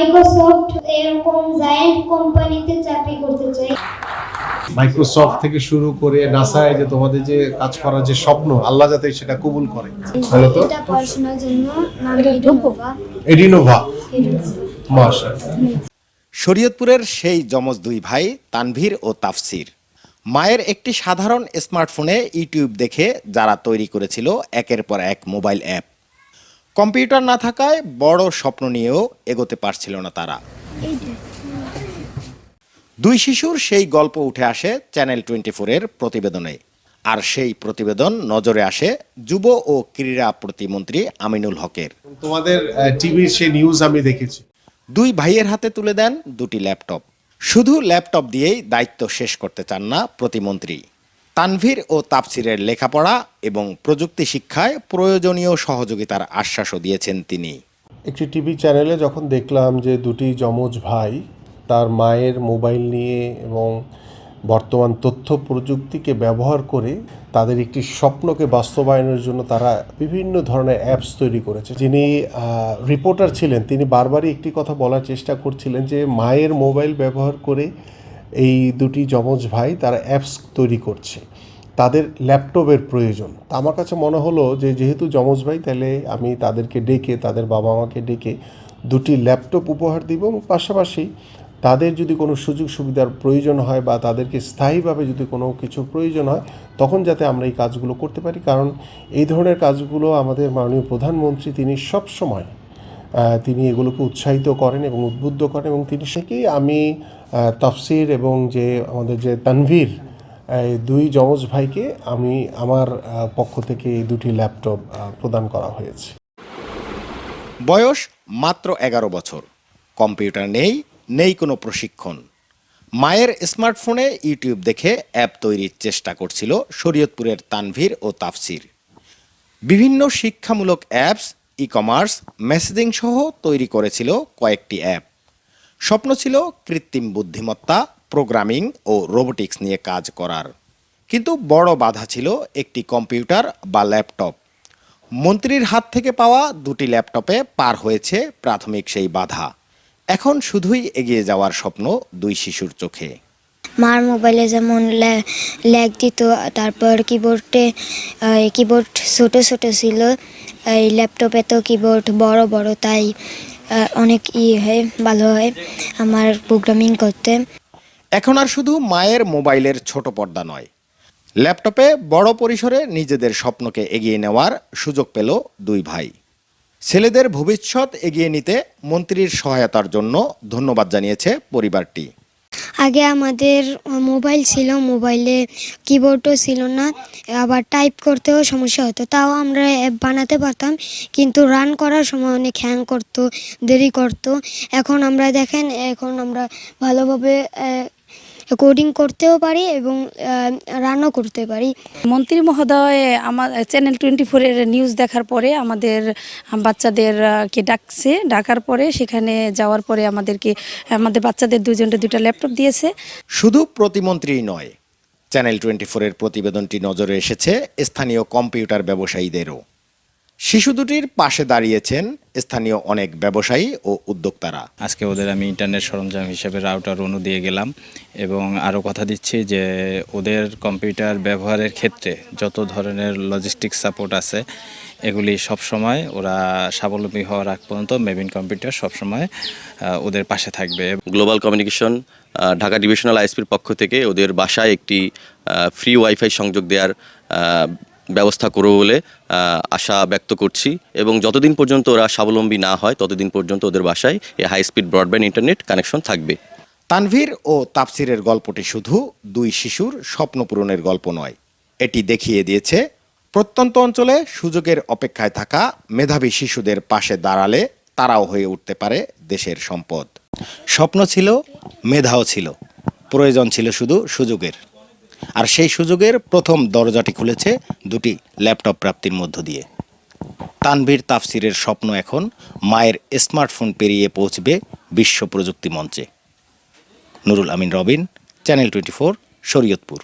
Microsoft এরকম giant কোম্পানিতে চাকরি করতে চাই। মাইক্রোসফট থেকে শুরু করে নাসায় যে তোমাদের যে কাজ করার যে স্বপ্ন, আল্লাহ যাতে সেটা কবুল করে। ভালো তো? এটা পড়াশোনার জন্য নাম এডিনোভা। এডিনোভা, মাশাআল্লাহ। শরীয়তপুরের সেই যমজ দুই ভাই তানভীর ও তাফসির মায়ের একটি সাধারণ স্মার্টফোনে ইউটিউব দেখে যারা তৈরি করেছিল একের পর এক মোবাইল অ্যাপ। কম্পিউটার না থাকায় বড় স্বপ্ন নিয়েও এগোতে পারছিল না তারা। দুই শিশুর সেই গল্প উঠে আসে চ্যানেল 24-এর প্রতিবেদনে। আর সেই প্রতিবেদন নজরে আসে যুব ও ক্রীড়া প্রতিমন্ত্রী আমিনুল হকের। তোমাদের টিভির সেই নিউজ আমি দেখেছি। দুই ভাইয়ের হাতে তুলে দেন দুটি ল্যাপটপ। শুধু ল্যাপটপ দিয়েই দায়িত্ব শেষ করতে চান না প্রতিমন্ত্রী। তানভীর ও তাফসিরের লেখাপড়া এবং প্রযুক্তি শিক্ষায় প্রয়োজনীয় সহযোগিতার আশ্বাসও দিয়েছেন তিনি। একটি টিভি চ্যানেলে যখন দেখলাম যে দুটি যমজ ভাই তার মায়ের মোবাইল নিয়ে এবং বর্তমান তথ্য প্রযুক্তিকে ব্যবহার করে তাদের একটি স্বপ্নকে বাস্তবায়নের জন্য তারা বিভিন্ন ধরনের অ্যাপস তৈরি করেছে। যিনি রিপোর্টার ছিলেন তিনি বারবারই একটি কথা বলার চেষ্টা করছিলেন যে মায়ের মোবাইল ব্যবহার করে এই দুটি যমজ ভাই তারা অ্যাপস তৈরি করছে, তাদের ল্যাপটপের প্রয়োজন। তা আমার কাছে মনে হলো যে যেহেতু যমজ ভাই, তাহলে আমি তাদেরকে ডেকে, তাদের বাবা মাকে ডেকে দুটি ল্যাপটপ উপহার দিব এবং পাশাপাশি তাদের যদি কোনো সুযোগ সুবিধার প্রয়োজন হয় বা তাদেরকে স্থায়ীভাবে যদি কোনো কিছু প্রয়োজন হয় তখন যাতে আমরা এই কাজগুলো করতে পারি। কারণ এই ধরনের কাজগুলো আমাদের মাননীয় প্রধানমন্ত্রী তিনি সবসময় তিনি এগুলোকে উৎসাহিত করেন এবং উদ্বুদ্ধ করেন এবং তিনি সেকেই আমি তাফসির এবং যে আমাদের যে তানভীর দুই যমজ ভাইকে আমি আমার পক্ষ থেকে এই দুটি ল্যাপটপ প্রদান করা হয়েছে। বয়স মাত্র 11 বছর। কম্পিউটার নেই কোনো প্রশিক্ষণ। মায়ের স্মার্টফোনে ইউটিউব দেখে অ্যাপ তৈরির চেষ্টা করছিল শরীয়তপুরের তানভীর ও তাফসির। বিভিন্ন শিক্ষামূলক অ্যাপস, ই কমার্স, মেসেজিং সহ তৈরি করেছিল কয়েকটি অ্যাপ। স্বপ্ন ছিল কৃত্রিম বুদ্ধিমত্তা, প্রোগ্রামিং ও রোবোটিক্স নিয়ে কাজ করার। কিন্তু বড় বাধা ছিল একটি কম্পিউটার বা ল্যাপটপ। মন্ত্রীর হাত থেকে পাওয়া দুটি ল্যাপটপে পার হয়েছে প্রাথমিক সেই বাধা। এখন শুধুই এগিয়ে যাওয়ার স্বপ্ন দুই শিশুর চোখে। মার মোবাইলে যেমন ল্যাগ দিত, তারপর কিবোর্ড ছোট ছোট ছিল, এই ল্যাপটপে তো কিবোর্ড বড় বড়, তাই অনেক ভালো হয় আমার প্রোগ্রামিং করতে। এখন আর শুধু মায়ের মোবাইলের ছোট পর্দা নয়, ল্যাপটপে বড় পরিসরে নিজেদের স্বপ্নকে এগিয়ে নেওয়ার সুযোগ পেল দুই ভাই। ছেলেদের ভবিষ্যৎ এগিয়ে নিতে মন্ত্রীর সহায়তার জন্য ধন্যবাদ জানিয়েছে পরিবারটি। আগে আমাদের মোবাইল ছিল, মোবাইলে কিবোর্ডও ছিল না, আবার টাইপ করতেও সমস্যা হতো। তাও আমরা অ্যাপ বানাতে পারতাম, কিন্তু রান করার সময় অনেক হ্যাং করতো, দেরি করতো। এখন আমরা দেখেন, এখন আমরা ভালোভাবে কোডিং করতেও পারি এবং রানও করতে পারি। মন্ত্রী মহোদয় আমার চ্যানেল 24-এর নিউজ দেখার পরে আমাদের বাচ্চাদেরকে ডাকার পরে সেখানে যাওয়ার পরে আমাদের বাচ্চাদের দুইটা ল্যাপটপ দিয়েছে। শুধু প্রতিমন্ত্রী নয়, চ্যানেল 24-এর প্রতিবেদনটি নজরে এসেছে স্থানীয় কম্পিউটার ব্যবসায়ীদেরও। শিশু দুটির পাশে দাঁড়িয়েছেন স্থানীয় অনেক ব্যবসায়ী ও উদ্যোক্তারা। আজকে ওদের আমি ইন্টারনেট সরঞ্জাম হিসেবে রাউটার অনু দিয়ে গেলাম এবং আরও কথা দিচ্ছি যে ওদের কম্পিউটার ব্যবহারের ক্ষেত্রে যত ধরনের লজিস্টিক সাপোর্ট আছে এগুলি সবসময় ওরা স্বাবলম্বী হওয়ার আগ পর্যন্ত মেবিন কম্পিউটার সবসময় ওদের পাশে থাকবে। গ্লোবাল কমিউনিকেশন ঢাকা ডিভিশনাল আইএসপির পক্ষ থেকে ওদের বাসায় একটি ফ্রি ওয়াইফাই সংযোগ দেওয়ার ব্যবস্থা করব বলে আশা ব্যক্ত করছি এবং যতদিন পর্যন্ত ওরা স্বাবলম্বী না হয় ততদিন পর্যন্ত ওদের বাসায় এই high speed broadband internet connection থাকবে। তানভীর ও তাফসিরের গল্পটি শুধু দুই শিশুর স্বপ্ন পূরণের গল্প নয়, এটি দেখিয়ে দিয়েছে প্রত্যন্ত অঞ্চলে সুযোগের অপেক্ষায় থাকা মেধাবী শিশুদের পাশে দাঁড়ালে তারাও হয়ে উঠতে পারে দেশের সম্পদ। স্বপ্ন ছিল, মেধাও ছিল, প্রয়োজন ছিল শুধু সুযোগের। আর সেই সুযোগের প্রথম দরজাটি খুলেছে দুটি ল্যাপটপ প্রাপ্তির মধ্য দিয়ে। তানভীর তাফসিরের স্বপ্ন এখন মায়ের স্মার্টফোন পেরিয়ে পৌঁছবে বিশ্ব প্রযুক্তি মঞ্চে। নুরুল আমিন রবিন, চ্যানেল 24, শরীয়তপুর।